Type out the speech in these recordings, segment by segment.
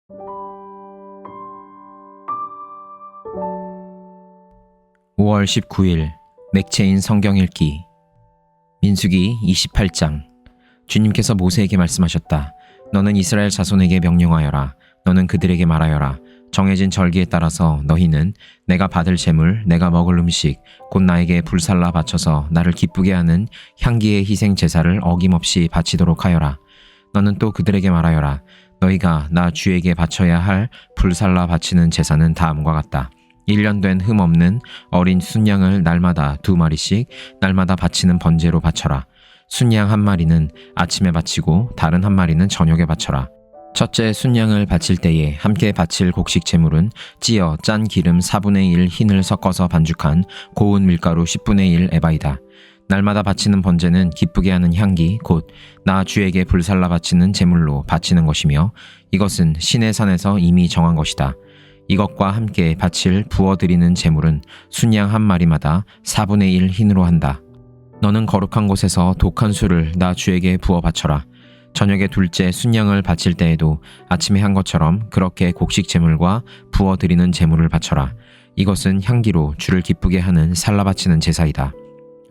(5월 19일) 맥체인 성경 읽기. 민수기 28장. 주님께서 모세에게 말씀하셨다. 너는 이스라엘 자손에게 명령하여라. 너는 그들에게 말하여라. 정해진 절기에 따라서 너희는 내가 받을 제물, 내가 먹을 음식, 곧 나에게 불살라 바쳐서 나를 기쁘게 하는 향기의 희생 제사를 어김없이 바치도록 하여라. 너는 또 그들에게 말하여라. 너희가 나 주에게 바쳐야 할 불살라 바치는 제사는 다음과 같다. 1년 된 흠 없는 어린 순양을 날마다 2마리씩 날마다 바치는 번제로 바쳐라. 순양 1마리는 아침에 바치고 다른 1마리는 저녁에 바쳐라. 첫째 순양을 바칠 때에 함께 바칠 곡식 제물은 찌어 짠 기름 4분의 1 흰을 섞어서 반죽한 고운 밀가루 10분의 1 에바이다. 날마다 바치는 번제는 기쁘게 하는 향기 곧 나 주에게 불살라 바치는 제물로 바치는 것이며 이것은 신의 산에서 이미 정한 것이다. 이것과 함께 바칠 부어드리는 제물은 순양 1마리마다 4분의 1 흰으로 한다. 너는 거룩한 곳에서 독한 술을 나 주에게 부어 바쳐라. 저녁에 둘째 순양을 바칠 때에도 아침에 한 것처럼 그렇게 곡식 제물과 부어드리는 제물을 바쳐라. 이것은 향기로 주를 기쁘게 하는 살라 바치는 제사이다.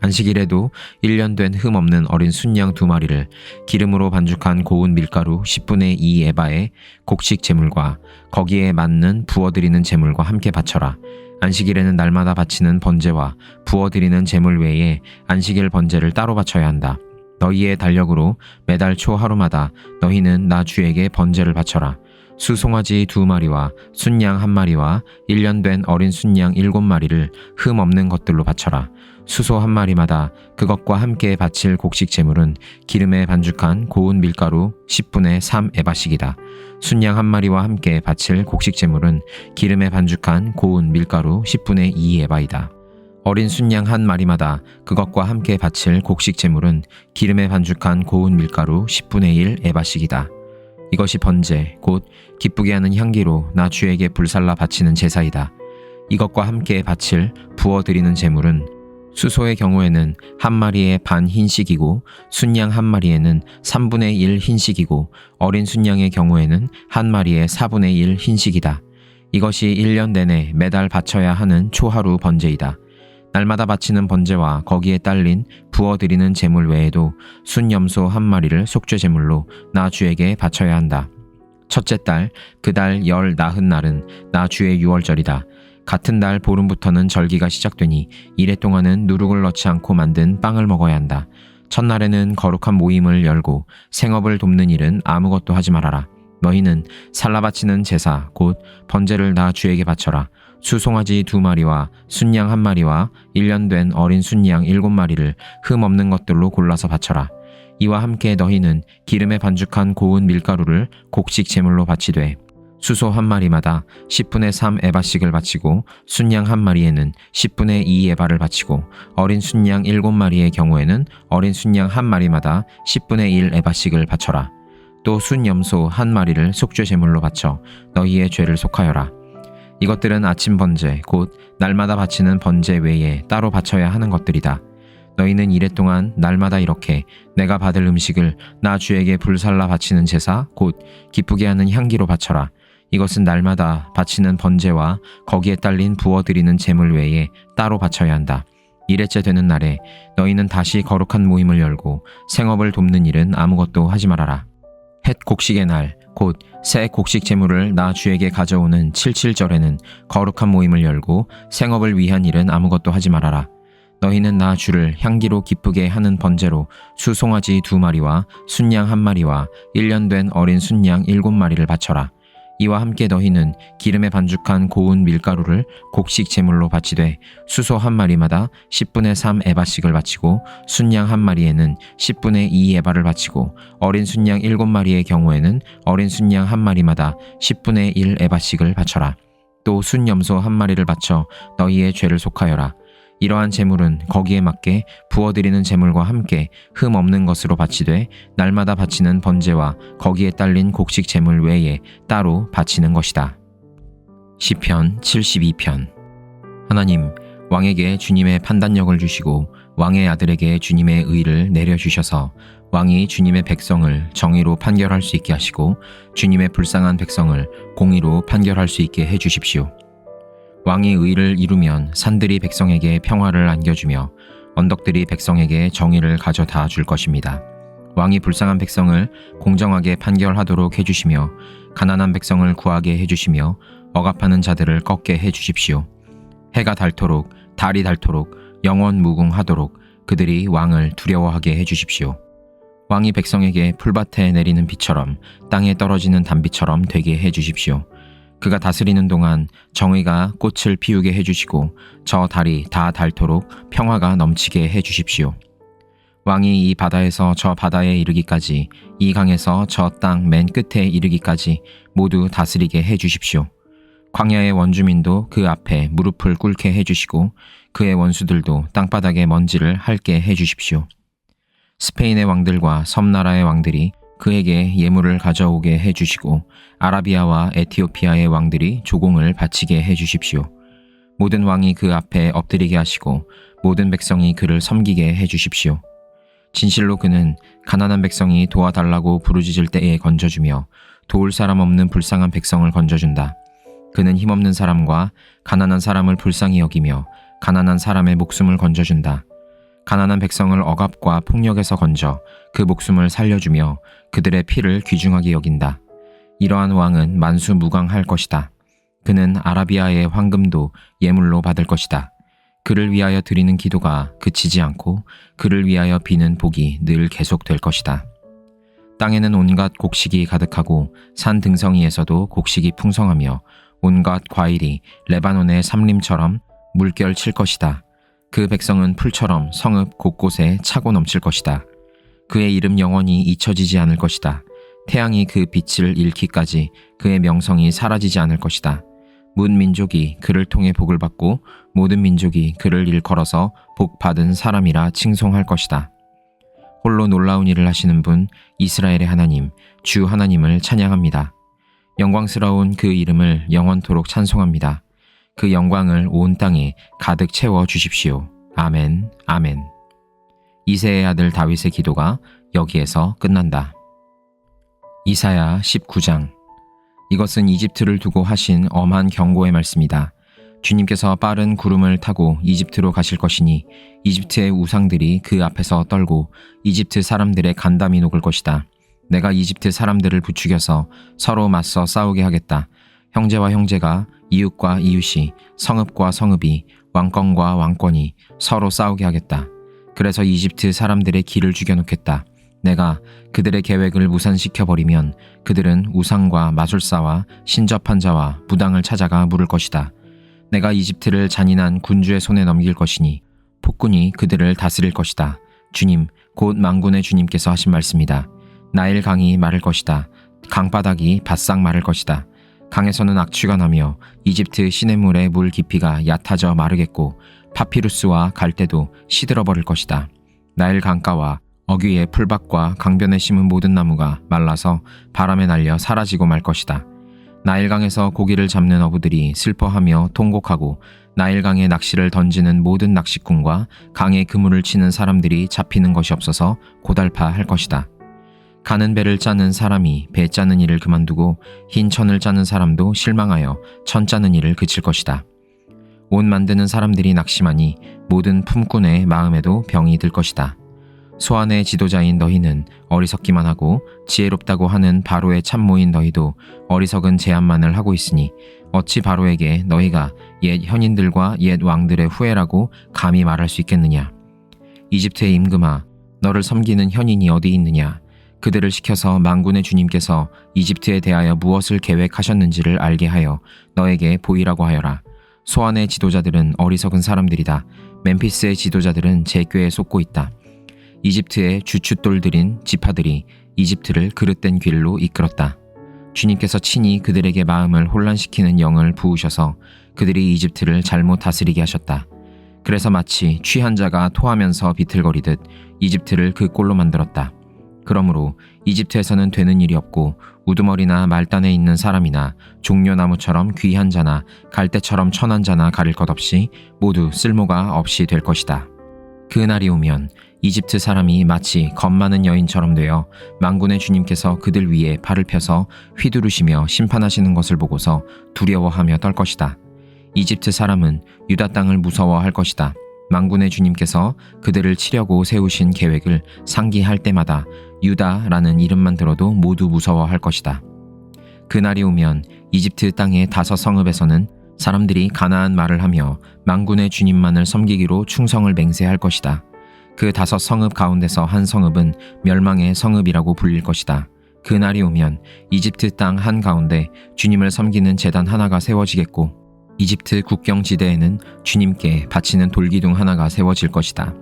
안식일에도 1년 된 흠 없는 어린 순양 2마리를 기름으로 반죽한 고운 밀가루 10분의 2 에바의 곡식 제물과 거기에 맞는 부어드리는 제물과 함께 바쳐라. 안식일에는 날마다 바치는 번제와 부어드리는 제물 외에 안식일 번제를 따로 바쳐야 한다. 너희의 달력으로 매달 초 하루마다 너희는 나 주에게 번제를 바쳐라. 수송아지 2마리와 순양 1마리와 1년 된 어린 순양 7마리를 흠 없는 것들로 바쳐라. 수소 1마리마다 그것과 함께 바칠 곡식 제물은 기름에 반죽한 고운 밀가루 10분의 3 에바씩이다. 순양 1마리와 함께 바칠 곡식 제물은 기름에 반죽한 고운 밀가루 10분의 2 에바이다. 어린 순양 1마리마다 그것과 함께 바칠 곡식 제물은 기름에 반죽한 고운 밀가루 10분의 1 에바씩이다. 이것이 번제 곧 기쁘게 하는 향기로 나 주에게 불살라 바치는 제사이다. 이것과 함께 바칠 부어드리는 제물은 수소의 경우에는 1마리의 반 흰식이고 순양 1마리에는 3분의 1 흰식이고 어린 순양의 경우에는 1마리의 4분의 1 흰식이다. 이것이 1년 내내 매달 바쳐야 하는 초하루 번제이다. 날마다 바치는 번제와 거기에 딸린 부어드리는 제물 외에도 순염소 1마리를 속죄 제물로 나 주에게 바쳐야 한다. 첫째 달 그 달 열 나흔 날은 나 주의 유월절이다. 같은 달 보름부터는 절기가 시작되니 이래 동안은 누룩을 넣지 않고 만든 빵을 먹어야 한다. 첫날에는 거룩한 모임을 열고 생업을 돕는 일은 아무것도 하지 말아라. 너희는 살라 바치는 제사 곧 번제를 나 주에게 바쳐라. 수송아지 2마리와 순양 1마리와 1년 된 어린 순양 7마리를 흠 없는 것들로 골라서 바쳐라. 이와 함께 너희는 기름에 반죽한 고운 밀가루를 곡식 제물로 바치되 수소 1마리마다 10분의 3 에바씩을 바치고 순양 1마리에는 10분의 2 에바를 바치고 어린 순양 7마리의 경우에는 어린 순양 1마리마다 10분의 1 에바씩을 바쳐라. 또 순염소 1마리를 속죄 제물로 바쳐 너희의 죄를 속하여라. 이것들은 아침 번제 곧 날마다 바치는 번제 외에 따로 바쳐야 하는 것들이다. 너희는 이래 동안 날마다 이렇게 내가 받을 음식을 나 주에게 불살라 바치는 제사 곧 기쁘게 하는 향기로 바쳐라. 이것은 날마다 바치는 번제와 거기에 딸린 부어드리는 제물 외에 따로 바쳐야 한다. 이래째 되는 날에 너희는 다시 거룩한 모임을 열고 생업을 돕는 일은 아무것도 하지 말아라. 햇 곡식의 날 곧 새 곡식 제물을 나 주에게 가져오는 칠칠절에는 거룩한 모임을 열고 생업을 위한 일은 아무것도 하지 말아라. 너희는 나 주를 향기로 기쁘게 하는 번제로 수송아지 2마리와 순양 1마리와 1년 된 어린 순양 7마리를 바쳐라. 이와 함께 너희는 기름에 반죽한 고운 밀가루를 곡식 제물로 바치되 수소 1마리마다 10분의 3 에바씩을 바치고 순양 1마리에는 10분의 2 에바를 바치고 어린 순양 7마리의 경우에는 어린 순양 1마리마다 10분의 1 에바씩을 바쳐라. 또 순염소 1마리를 바쳐 너희의 죄를 속하여라. 이러한 제물은 거기에 맞게 부어드리는 제물과 함께 흠 없는 것으로 바치되 날마다 바치는 번제와 거기에 딸린 곡식 제물 외에 따로 바치는 것이다. 시편 72편. 하나님, 왕에게 주님의 판단력을 주시고 왕의 아들에게 주님의 의를 내려주셔서 왕이 주님의 백성을 정의로 판결할 수 있게 하시고 주님의 불쌍한 백성을 공의로 판결할 수 있게 해주십시오. 왕이 의를 이루면 산들이 백성에게 평화를 안겨주며 언덕들이 백성에게 정의를 가져다 줄 것입니다. 왕이 불쌍한 백성을 공정하게 판결하도록 해주시며 가난한 백성을 구하게 해주시며 억압하는 자들을 꺾게 해주십시오. 해가 닳도록 달이 닳도록 영원 무궁하도록 그들이 왕을 두려워하게 해주십시오. 왕이 백성에게 풀밭에 내리는 비처럼 땅에 떨어지는 단비처럼 되게 해주십시오. 그가 다스리는 동안 정의가 꽃을 피우게 해주시고 저 달이 다 닳도록 평화가 넘치게 해주십시오. 왕이 이 바다에서 저 바다에 이르기까지 이 강에서 저 땅 맨 끝에 이르기까지 모두 다스리게 해주십시오. 광야의 원주민도 그 앞에 무릎을 꿇게 해주시고 그의 원수들도 땅바닥에 먼지를 핥게 해주십시오. 스페인의 왕들과 섬나라의 왕들이 그에게 예물을 가져오게 해주시고 아라비아와 에티오피아의 왕들이 조공을 바치게 해주십시오. 모든 왕이 그 앞에 엎드리게 하시고 모든 백성이 그를 섬기게 해주십시오. 진실로 그는 가난한 백성이 도와달라고 부르짖을 때에 건져주며 도울 사람 없는 불쌍한 백성을 건져준다. 그는 힘없는 사람과 가난한 사람을 불쌍히 여기며 가난한 사람의 목숨을 건져준다. 가난한 백성을 억압과 폭력에서 건져 그 목숨을 살려주며 그들의 피를 귀중하게 여긴다. 이러한 왕은 만수무강할 것이다. 그는 아라비아의 황금도 예물로 받을 것이다. 그를 위하여 드리는 기도가 그치지 않고 그를 위하여 비는 복이 늘 계속될 것이다. 땅에는 온갖 곡식이 가득하고 산 등성이에서도 곡식이 풍성하며 온갖 과일이 레바논의 삼림처럼 물결 칠 것이다. 그 백성은 풀처럼 성읍 곳곳에 차고 넘칠 것이다. 그의 이름 영원히 잊혀지지 않을 것이다. 태양이 그 빛을 잃기까지 그의 명성이 사라지지 않을 것이다. 문 민족이 그를 통해 복을 받고 모든 민족이 그를 일컬어서 복 받은 사람이라 칭송할 것이다. 홀로 놀라운 일을 하시는 분 이스라엘의 하나님 주 하나님을 찬양합니다. 영광스러운 그 이름을 영원토록 찬송합니다. 그 영광을 온 땅에 가득 채워 주십시오. 아멘, 아멘. 이새의 아들 다윗의 기도가 여기에서 끝난다. 이사야 19장. 이것은 이집트를 두고 하신 엄한 경고의 말씀이다. 주님께서 빠른 구름을 타고 이집트로 가실 것이니 이집트의 우상들이 그 앞에서 떨고 이집트 사람들의 간담이 녹을 것이다. 내가 이집트 사람들을 부추겨서 서로 맞서 싸우게 하겠다. 형제와 형제가 이웃과 이웃이 성읍과 성읍이 왕권과 왕권이 서로 싸우게 하겠다. 그래서 이집트 사람들의 길을 죽여놓겠다. 내가 그들의 계획을 무산시켜버리면 그들은 우상과 마술사와 신접한 자와 무당을 찾아가 물을 것이다. 내가 이집트를 잔인한 군주의 손에 넘길 것이니 폭군이 그들을 다스릴 것이다. 주님, 곧 만군의 주님께서 하신 말씀이다. 나일 강이 마를 것이다. 강바닥이 바싹 마를 것이다. 강에서는 악취가 나며 이집트 시냇물의 물 깊이가 얕아져 마르겠고 파피루스와 갈대도 시들어버릴 것이다. 나일 강가와 어귀의 풀밭과 강변에 심은 모든 나무가 말라서 바람에 날려 사라지고 말 것이다. 나일강에서 고기를 잡는 어부들이 슬퍼하며 통곡하고 나일강에 낚시를 던지는 모든 낚시꾼과 강에 그물을 치는 사람들이 잡히는 것이 없어서 고달파할 것이다. 가는 배를 짜는 사람이 배 짜는 일을 그만두고 흰 천을 짜는 사람도 실망하여 천 짜는 일을 그칠 것이다. 옷 만드는 사람들이 낙심하니 모든 품꾼의 마음에도 병이 들 것이다. 소안의 지도자인 너희는 어리석기만 하고 지혜롭다고 하는 바로의 참모인 너희도 어리석은 제안만을 하고 있으니 어찌 바로에게 너희가 옛 현인들과 옛 왕들의 후예라고 감히 말할 수 있겠느냐. 이집트의 임금아, 너를 섬기는 현인이 어디 있느냐. 그들을 시켜서 만군의 주님께서 이집트에 대하여 무엇을 계획하셨는지를 알게 하여 너에게 보이라고 하여라. 소안의 지도자들은 어리석은 사람들이다. 멤피스의 지도자들은 제 꾀에 속고 있다. 이집트의 주춧돌들인 지파들이 이집트를 그릇된 길로 이끌었다. 주님께서 친히 그들에게 마음을 혼란시키는 영을 부으셔서 그들이 이집트를 잘못 다스리게 하셨다. 그래서 마치 취한 자가 토하면서 비틀거리듯 이집트를 그 꼴로 만들었다. 그러므로 이집트에서는 되는 일이 없고 우두머리나 말단에 있는 사람이나 종려나무처럼 귀한 자나 갈대처럼 천한 자나 가릴 것 없이 모두 쓸모가 없이 될 것이다. 그날이 오면 이집트 사람이 마치 겁 많은 여인처럼 되어 만군의 주님께서 그들 위에 발을 펴서 휘두르시며 심판하시는 것을 보고서 두려워하며 떨 것이다. 이집트 사람은 유다 땅을 무서워할 것이다. 만군의 주님께서 그들을 치려고 세우신 계획을 상기할 때마다 유다라는 이름만 들어도 모두 무서워할 것이다. 그날이 오면 이집트 땅의 5 성읍에서는 사람들이 가나안 말을 하며 만군의 주님만을 섬기기로 충성을 맹세할 것이다. 그 5 성읍 가운데서 한 성읍은 멸망의 성읍이라고 불릴 것이다. 그날이 오면 이집트 땅 한가운데 주님을 섬기는 제단 하나가 세워지겠고 이집트 국경지대에는 주님께 바치는 돌기둥 하나가 세워질 것이다.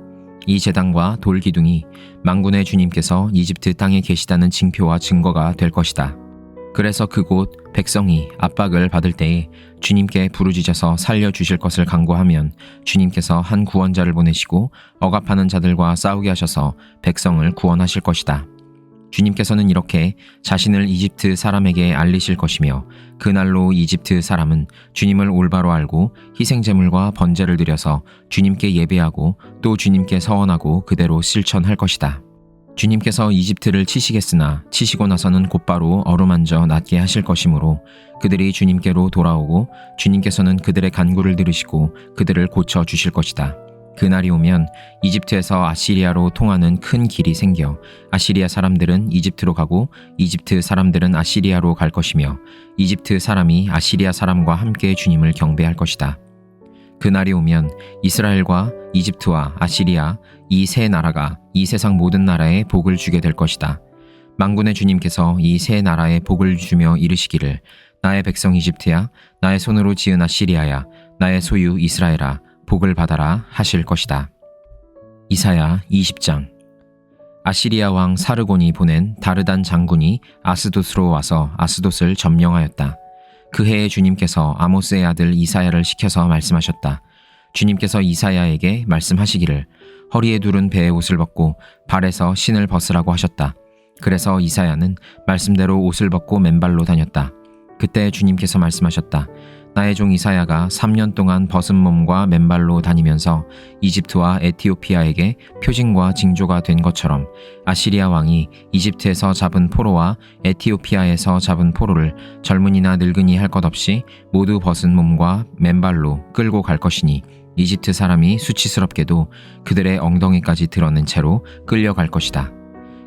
이 제단과 돌기둥이 만군의 주님께서 이집트 땅에 계시다는 징표와 증거가 될 것이다. 그래서 그곳 백성이 압박을 받을 때에 주님께 부르짖어서 살려주실 것을 간구하면 주님께서 한 구원자를 보내시고 억압하는 자들과 싸우게 하셔서 백성을 구원하실 것이다. 주님께서는 이렇게 자신을 이집트 사람에게 알리실 것이며 그날로 이집트 사람은 주님을 올바로 알고 희생제물과 번제를 드려서 주님께 예배하고 또 주님께 서원하고 그대로 실천할 것이다. 주님께서 이집트를 치시겠으나 치시고 나서는 곧바로 어루만져 낫게 하실 것이므로 그들이 주님께로 돌아오고 주님께서는 그들의 간구를 들으시고 그들을 고쳐 주실 것이다. 그날이 오면 이집트에서 아시리아로 통하는 큰 길이 생겨 아시리아 사람들은 이집트로 가고 이집트 사람들은 아시리아로 갈 것이며 이집트 사람이 아시리아 사람과 함께 주님을 경배할 것이다. 그날이 오면 이스라엘과 이집트와 아시리아 이 세 나라가 이 세상 모든 나라에 복을 주게 될 것이다. 만군의 주님께서 이 세 나라에 복을 주며 이르시기를 나의 백성 이집트야 나의 손으로 지은 아시리아야 나의 소유 이스라엘아 복을 받아라 하실 것이다. 이사야 20장. 아시리아 왕 사르곤이 보낸 다르단 장군이 아스돗으로 와서 아스돗을 점령하였다. 그 해에 주님께서 아모스의 아들 이사야를 시켜서 말씀하셨다. 주님께서 이사야에게 말씀하시기를 허리에 두른 배의 옷을 벗고 발에서 신을 벗으라고 하셨다. 그래서 이사야는 말씀대로 옷을 벗고 맨발로 다녔다. 그때 주님께서 말씀하셨다. 나의 종 이사야가 3년 동안 벗은 몸과 맨발로 다니면서 이집트와 에티오피아에게 표징과 징조가 된 것처럼 아시리아 왕이 이집트에서 잡은 포로와 에티오피아에서 잡은 포로를 젊은이나 늙은이 할 것 없이 모두 벗은 몸과 맨발로 끌고 갈 것이니 이집트 사람이 수치스럽게도 그들의 엉덩이까지 드러낸 채로 끌려갈 것이다.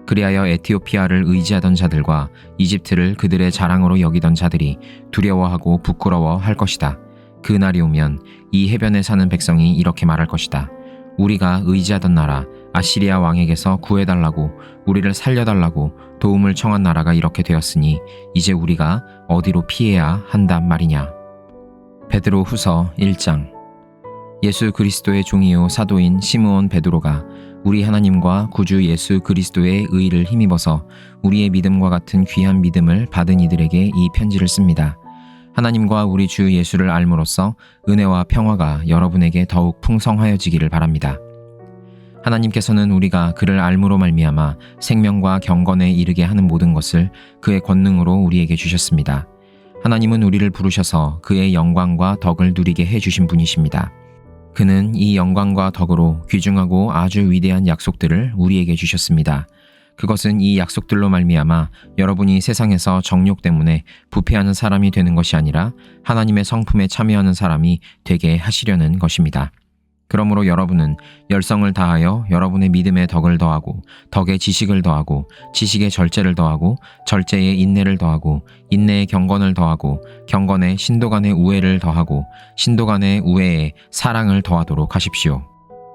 그리하여 에티오피아를 의지하던 자들과 이집트를 그들의 자랑으로 여기던 자들이 두려워하고 부끄러워 할 것이다. 그 날이 오면 이 해변에 사는 백성이 이렇게 말할 것이다. 우리가 의지하던 나라 아시리아 왕에게서 구해달라고 우리를 살려달라고 도움을 청한 나라가 이렇게 되었으니 이제 우리가 어디로 피해야 한단 말이냐. 베드로 후서 1장. 예수 그리스도의 종이요 사도인 시므온 베드로가 우리 하나님과 구주 예수 그리스도의 의를 힘입어서 우리의 믿음과 같은 귀한 믿음을 받은 이들에게 이 편지를 씁니다. 하나님과 우리 주 예수를 알므로써 은혜와 평화가 여러분에게 더욱 풍성하여지기를 바랍니다. 하나님께서는 우리가 그를 알므로 말미암아 생명과 경건에 이르게 하는 모든 것을 그의 권능으로 우리에게 주셨습니다. 하나님은 우리를 부르셔서 그의 영광과 덕을 누리게 해주신 분이십니다. 그는 이 영광과 덕으로 귀중하고 아주 위대한 약속들을 우리에게 주셨습니다. 그것은 이 약속들로 말미암아 여러분이 세상에서 정욕 때문에 부패하는 사람이 되는 것이 아니라 하나님의 성품에 참여하는 사람이 되게 하시려는 것입니다. 그러므로 여러분은 열성을 다하여 여러분의 믿음의 덕을 더하고 덕의 지식을 더하고 지식의 절제를 더하고 절제의 인내를 더하고 인내의 경건을 더하고 경건의 신도 간의 우애를 더하고 신도 간의 우애에 사랑을 더하도록 하십시오.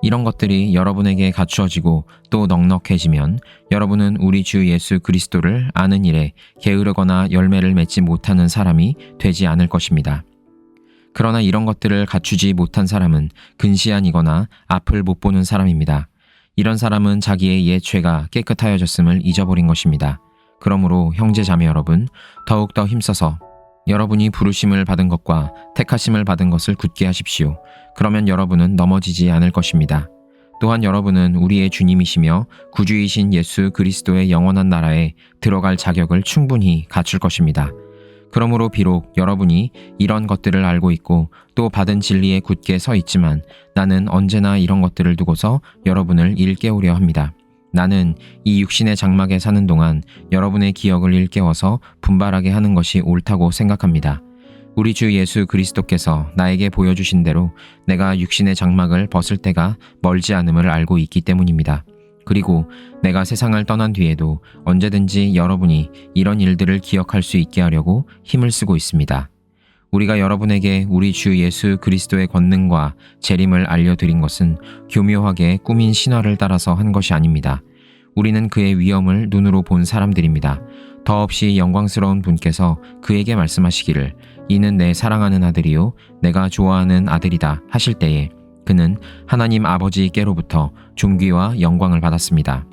이런 것들이 여러분에게 갖추어지고 또 넉넉해지면 여러분은 우리 주 예수 그리스도를 아는 일에 게으르거나 열매를 맺지 못하는 사람이 되지 않을 것입니다. 그러나 이런 것들을 갖추지 못한 사람은 근시안이거나 앞을 못 보는 사람입니다. 이런 사람은 자기의 옛 죄가 깨끗하여졌음을 잊어버린 것입니다. 그러므로 형제 자매 여러분, 더욱더 힘써서 여러분이 부르심을 받은 것과 택하심을 받은 것을 굳게 하십시오. 그러면 여러분은 넘어지지 않을 것입니다. 또한 여러분은 우리의 주님이시며 구주이신 예수 그리스도의 영원한 나라에 들어갈 자격을 충분히 갖출 것입니다. 그러므로 비록 여러분이 이런 것들을 알고 있고 또 받은 진리에 굳게 서 있지만 나는 언제나 이런 것들을 두고서 여러분을 일깨우려 합니다. 나는 이 육신의 장막에 사는 동안 여러분의 기억을 일깨워서 분발하게 하는 것이 옳다고 생각합니다. 우리 주 예수 그리스도께서 나에게 보여주신 대로 내가 육신의 장막을 벗을 때가 멀지 않음을 알고 있기 때문입니다. 그리고 내가 세상을 떠난 뒤에도 언제든지 여러분이 이런 일들을 기억할 수 있게 하려고 힘을 쓰고 있습니다. 우리가 여러분에게 우리 주 예수 그리스도의 권능과 재림을 알려드린 것은 교묘하게 꾸민 신화를 따라서 한 것이 아닙니다. 우리는 그의 위엄을 눈으로 본 사람들입니다. 더없이 영광스러운 분께서 그에게 말씀하시기를 이는 내 사랑하는 아들이요 내가 좋아하는 아들이다 하실 때에 그는 하나님 아버지께로부터 존귀와 영광을 받았습니다.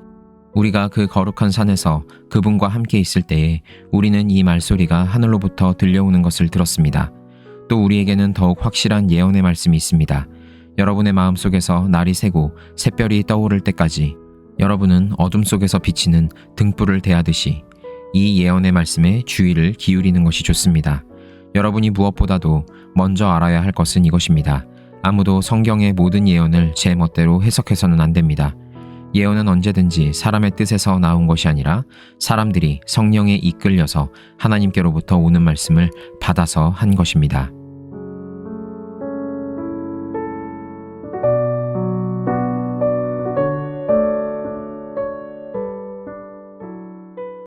우리가 그 거룩한 산에서 그분과 함께 있을 때에 우리는 이 말소리가 하늘로부터 들려오는 것을 들었습니다. 또 우리에게는 더욱 확실한 예언의 말씀이 있습니다. 여러분의 마음속에서 날이 새고 샛별이 떠오를 때까지 여러분은 어둠 속에서 비치는 등불을 대하듯이 이 예언의 말씀에 주의를 기울이는 것이 좋습니다. 여러분이 무엇보다도 먼저 알아야 할 것은 이것입니다. 아무도 성경의 모든 예언을 제 멋대로 해석해서는 안 됩니다. 예언은 언제든지 사람의 뜻에서 나온 것이 아니라 사람들이 성령에 이끌려서 하나님께로부터 오는 말씀을 받아서 한 것입니다.